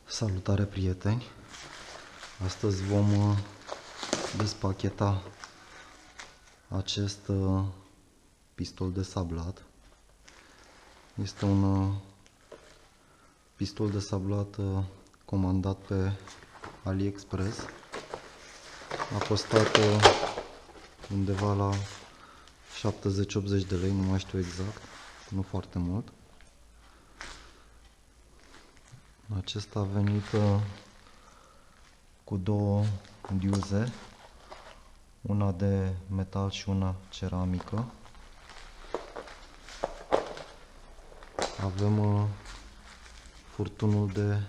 Salutare, prieteni! Astăzi vom despacheta acest pistol de sablat. Este un pistol de sablat comandat pe AliExpress. A costat undeva la 70-80 de lei, nu mai știu exact, nu foarte mult. Acesta a venit cu două diuze, una de metal și una ceramică. Avem furtunul de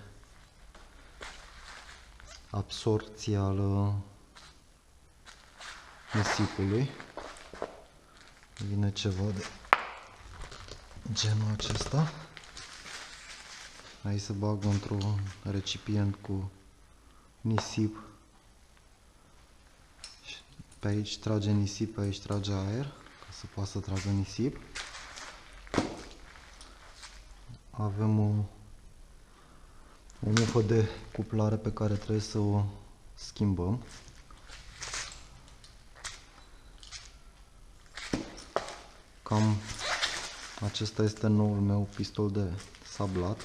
absorție al nisipului. Vine ceva de genul acesta. Aici se bagă într-un recipient cu nisip. Pe aici trage nisip, pe aici trage aer, ca să poată să tragă nisip. Avem o mufă de cuplare pe care trebuie să o schimbăm. Cam acesta este noul meu pistol de sablat.